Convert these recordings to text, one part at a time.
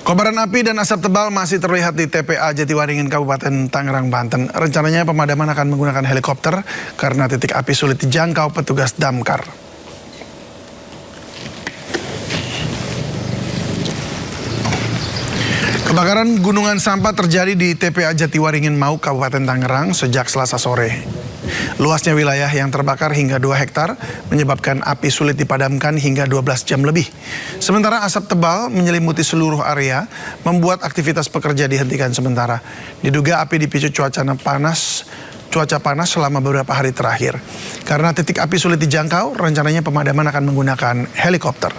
Kobaran api dan asap tebal masih terlihat di TPA Jatiwaringin Kabupaten Tangerang, Banten. Rencananya pemadaman akan menggunakan helikopter karena titik api sulit dijangkau petugas damkar. Kebakaran gunungan sampah terjadi di TPA Jatiwaringin Mau, Kabupaten Tangerang sejak Selasa sore. Luasnya wilayah yang terbakar hingga 2 hektar menyebabkan api sulit dipadamkan hingga 12 jam lebih. Sementara asap tebal menyelimuti seluruh area, membuat aktivitas pekerja dihentikan sementara. Diduga api dipicu cuaca panas selama beberapa hari terakhir. Karena titik api sulit dijangkau, rencananya pemadaman akan menggunakan helikopter.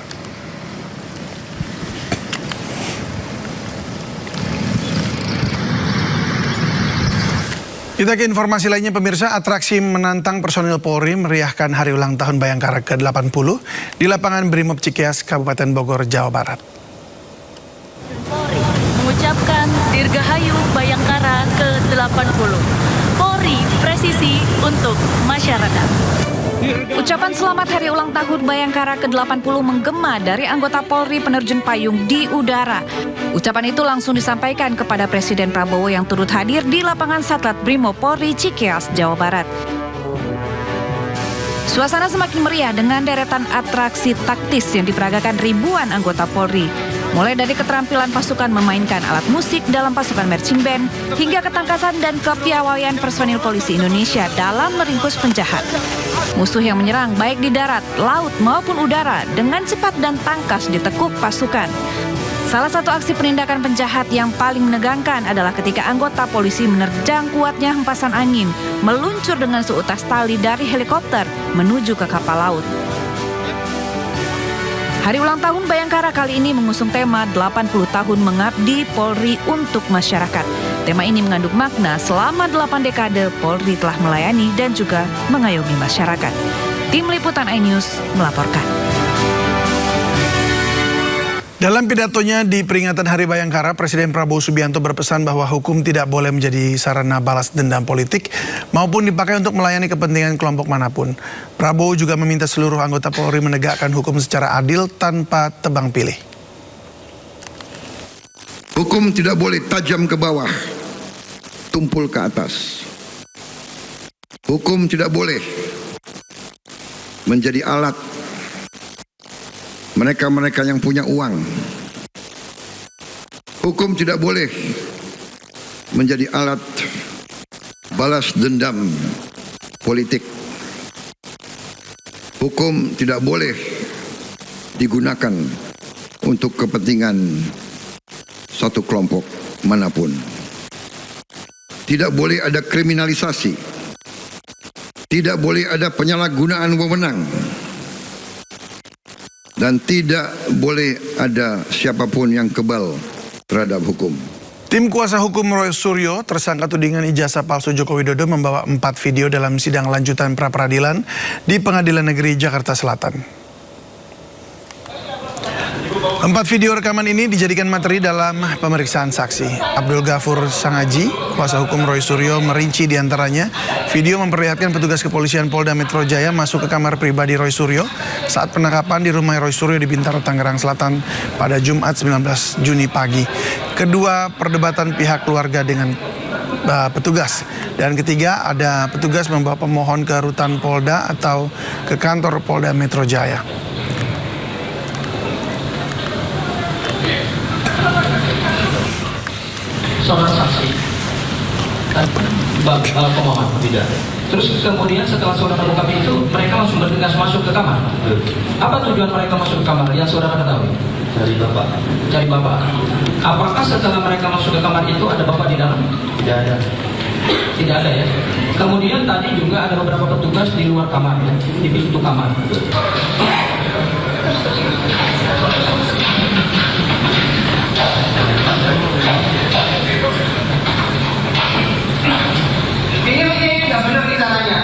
Kita ke informasi lainnya, pemirsa. Atraksi menantang personil Polri meriahkan hari ulang tahun Bayangkara ke-80 di lapangan Brimob Cikeas, Kabupaten Bogor, Jawa Barat. Polri mengucapkan Dirgahayu Bayangkara ke-80. Polri presisi untuk masyarakat. Ucapan selamat hari ulang tahun Bayangkara ke-80 menggema dari anggota Polri penerjun payung di udara. Ucapan itu langsung disampaikan kepada Presiden Prabowo yang turut hadir di lapangan Satlat Brimob Polri Cikeas, Jawa Barat. Suasana semakin meriah dengan deretan atraksi taktis yang diperagakan ribuan anggota Polri. Mulai dari keterampilan pasukan memainkan alat musik dalam pasukan marching band, hingga ketangkasan dan kepiawaian personil polisi Indonesia dalam meringkus penjahat. Musuh yang menyerang baik di darat, laut maupun udara dengan cepat dan tangkas ditekuk pasukan. Salah satu aksi penindakan penjahat yang paling menegangkan adalah ketika anggota polisi menerjang kuatnya hempasan angin, meluncur dengan seutas tali dari helikopter menuju ke kapal laut. Hari ulang tahun Bayangkara kali ini mengusung tema 80 tahun mengabdi Polri untuk masyarakat. Tema ini mengandung makna selama 8 dekade Polri telah melayani dan juga mengayomi masyarakat. Tim Liputan iNews melaporkan. Dalam pidatonya di peringatan Hari Bayangkara, Presiden Prabowo Subianto berpesan bahwa hukum tidak boleh menjadi sarana balas dendam politik maupun dipakai untuk melayani kepentingan kelompok manapun. Prabowo juga meminta seluruh anggota Polri menegakkan hukum secara adil tanpa tebang pilih. Hukum tidak boleh tajam ke bawah, tumpul ke atas. Hukum tidak boleh menjadi alat mereka-mereka yang punya uang. Hukum tidak boleh menjadi alat balas dendam politik. Hukum tidak boleh digunakan untuk kepentingan satu kelompok manapun. Tidak boleh ada kriminalisasi. Tidak boleh ada penyalahgunaan wewenang. Dan tidak boleh ada siapapun yang kebal terhadap hukum. Tim kuasa hukum Roy Suryo, tersangka tudingan ijazah palsu Joko Widodo, membawa 4 video dalam sidang lanjutan pra-peradilan di Pengadilan Negeri Jakarta Selatan. 4 video rekaman ini dijadikan materi dalam pemeriksaan saksi. Abdul Ghafur Sangaji, kuasa hukum Roy Suryo, merinci diantaranya video memperlihatkan petugas kepolisian Polda Metro Jaya masuk ke kamar pribadi Roy Suryo saat penangkapan di rumah Roy Suryo di Bintaro, Tangerang Selatan pada Jumat 19 Juni pagi. Kedua, perdebatan pihak keluarga dengan petugas. Dan ketiga, ada petugas membawa pemohon ke rutan Polda atau ke kantor Polda Metro Jaya. Seorang saksi dan pemohon tidak. Terus kemudian setelah saudara buka pintu, mereka langsung bergegas masuk ke kamar. Apa tujuan mereka masuk ke kamar yang saudara ketahui? Cari bapak. Cari bapak. Apakah setelah mereka masuk ke kamar itu ada bapak di dalam? Tidak ada. Tidak ada ya. Kemudian tadi juga ada beberapa petugas di luar kamar ya, di pintu kamar. Ini nggak benar kita nanya.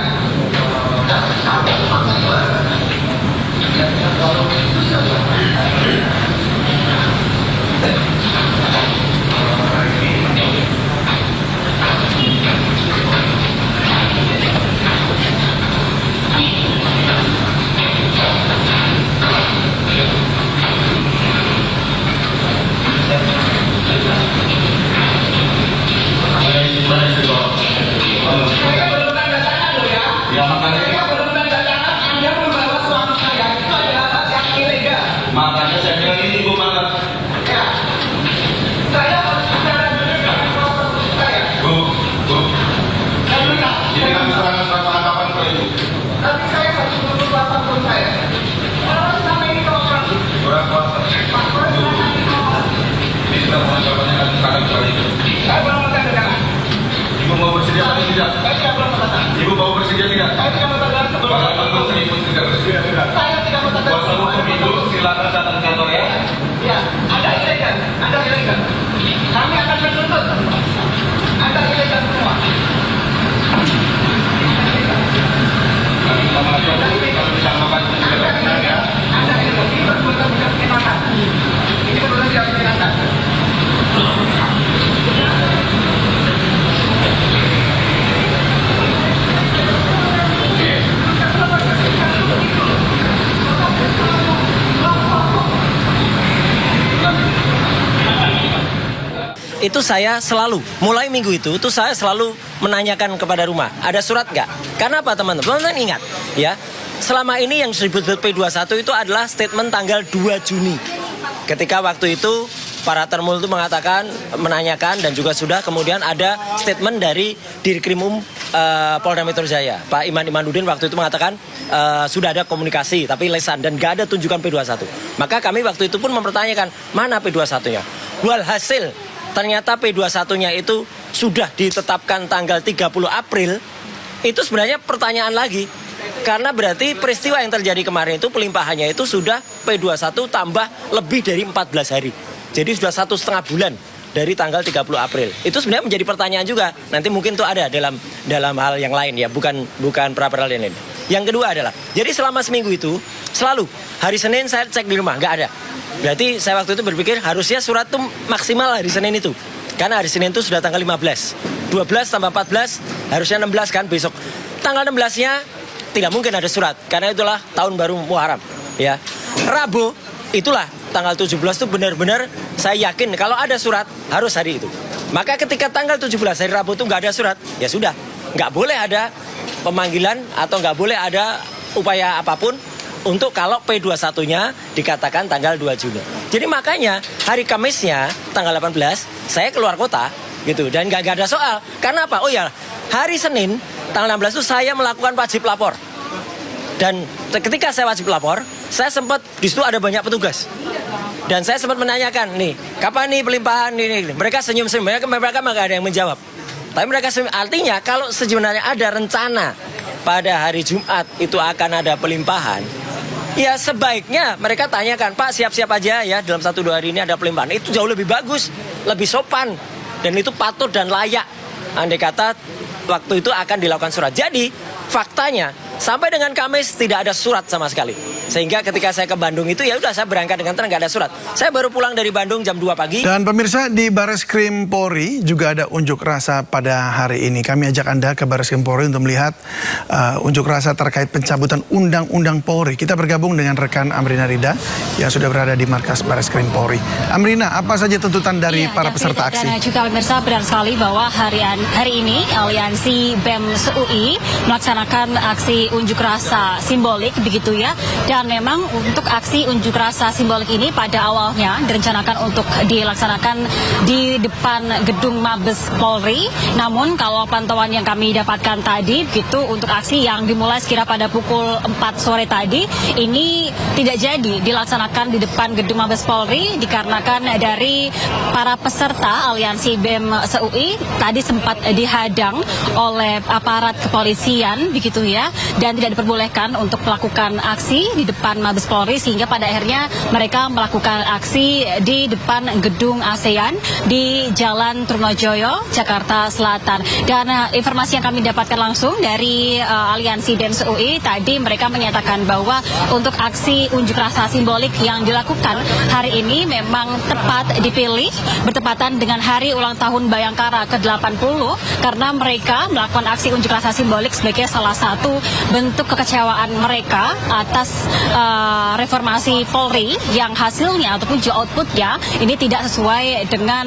itu saya selalu, mulai minggu itu saya selalu menanyakan kepada rumah, ada surat nggak? Karena apa teman-teman? Teman-teman ingat, ya, selama ini yang disebut P21 itu adalah statement tanggal 2 Juni. Ketika waktu itu para termul itu mengatakan, menanyakan, dan juga sudah kemudian ada statement dari Dirkrimum Polda Metro Jaya. Pak Imanuddin waktu itu mengatakan sudah ada komunikasi tapi lesan dan gak ada tunjukan P21. Maka kami waktu itu pun mempertanyakan mana P21-nya. Walhasil ternyata P21-nya itu sudah ditetapkan tanggal 30 April. Itu sebenarnya pertanyaan lagi. Karena berarti peristiwa yang terjadi kemarin itu pelimpahannya itu sudah P21 tambah lebih dari 14 hari. Jadi sudah 1,5 bulan dari tanggal 30 April. Itu sebenarnya menjadi pertanyaan juga. Nanti mungkin itu ada dalam hal yang lain ya, bukan pra-peradilan ini. Yang kedua adalah, jadi selama seminggu itu selalu hari Senin saya cek di rumah, nggak ada. Berarti saya waktu itu berpikir harusnya surat itu maksimal hari Senin itu. Karena hari Senin itu sudah tanggal 15. 12 tambah 14 harusnya 16 kan besok. Tanggal 16-nya tidak mungkin ada surat karena itulah tahun baru Muharram ya. Rabu itulah tanggal 17 itu benar-benar saya yakin kalau ada surat harus hari itu. Maka ketika tanggal 17 hari Rabu itu nggak ada surat, ya sudah, nggak boleh ada pemanggilan atau nggak boleh ada upaya apapun untuk kalau P21-nya dikatakan tanggal 2 Juni. Jadi makanya hari Kamisnya tanggal 18 saya keluar kota gitu dan nggak ada soal. Karena apa? Oh ya, hari Senin tanggal 16 itu saya melakukan wajib lapor. Dan ketika saya wajib lapor, saya sempat di situ ada banyak petugas. Dan saya sempat menanyakan, nih, kapan nih pelimpahan ini? Mereka senyum-senyum, mereka nggak ada yang menjawab. Tapi mereka senyum, artinya kalau sebenarnya ada rencana pada hari Jumat itu akan ada pelimpahan, ya sebaiknya mereka tanyakan, Pak siap-siap aja ya dalam 1-2 hari ini ada pelimpahan. Itu jauh lebih bagus, lebih sopan. Dan itu patut dan layak. Andai kata waktu itu akan dilakukan surat. Jadi faktanya sampai dengan Kamis tidak ada surat sama sekali. Sehingga ketika saya ke Bandung itu ya udah saya berangkat dengan tenang, nggak ada surat. Saya baru pulang dari Bandung jam 2 pagi. Dan pemirsa, di Bareskrim Polri juga ada unjuk rasa pada hari ini. Kami ajak Anda ke Bareskrim Polri untuk melihat unjuk rasa terkait pencabutan Undang-Undang Polri. Kita bergabung dengan rekan Amrina Rida yang sudah berada di markas Bareskrim Polri. Amrina, apa saja tuntutan dari para peserta aksi? Dan juga pemirsa, benar sekali bahwa hari ini Aliansi BEM UI melaksanakan aksi unjuk rasa simbolik begitu ya. Dan memang untuk aksi unjuk rasa simbolik ini pada awalnya direncanakan untuk dilaksanakan di depan gedung Mabes Polri. Namun kalau pantauan yang kami dapatkan tadi begitu untuk aksi yang dimulai sekira pada pukul 4 sore tadi ini tidak jadi dilaksanakan di depan gedung Mabes Polri dikarenakan dari para peserta Aliansi BEM UI tadi sempat dihadang oleh aparat kepolisian begitu ya, dan tidak diperbolehkan untuk melakukan aksi di depan Mabes Polri sehingga pada akhirnya mereka melakukan aksi di depan gedung ASEAN di Jalan Trunojoyo, Jakarta Selatan. Dan informasi yang kami dapatkan langsung dari Aliansi BEM UI tadi mereka menyatakan bahwa untuk aksi unjuk rasa simbolik yang dilakukan hari ini memang tepat dipilih bertepatan dengan hari ulang tahun Bayangkara ke-80 karena mereka melakukan aksi unjuk rasa simbolik sebagai salah satu bentuk kekecewaan mereka atas reformasi Polri yang hasilnya ataupun juga outputnya ini tidak sesuai dengan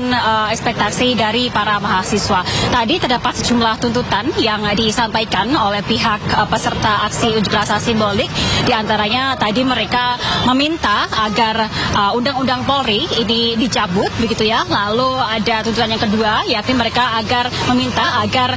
ekspektasi dari para mahasiswa. Tadi terdapat sejumlah tuntutan yang disampaikan oleh pihak peserta aksi unjuk rasa simbolik. Di antaranya tadi mereka meminta agar Undang-Undang Polri ini dicabut begitu ya. Lalu ada tuntutan yang kedua yakni mereka meminta agar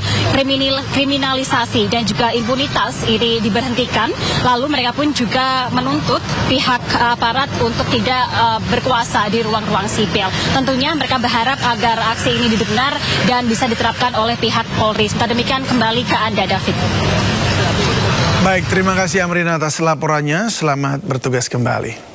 kriminalisasi dan juga impunitas ini diberhentikan. Lalu mereka pun juga menuntut pihak aparat untuk tidak berkuasa di ruang-ruang sipil. Tentunya mereka berharap agar aksi ini didengar dan bisa diterapkan oleh pihak Polri. Sementara demikian kembali ke Anda, David. Baik, terima kasih Amrina atas laporannya. Selamat bertugas kembali.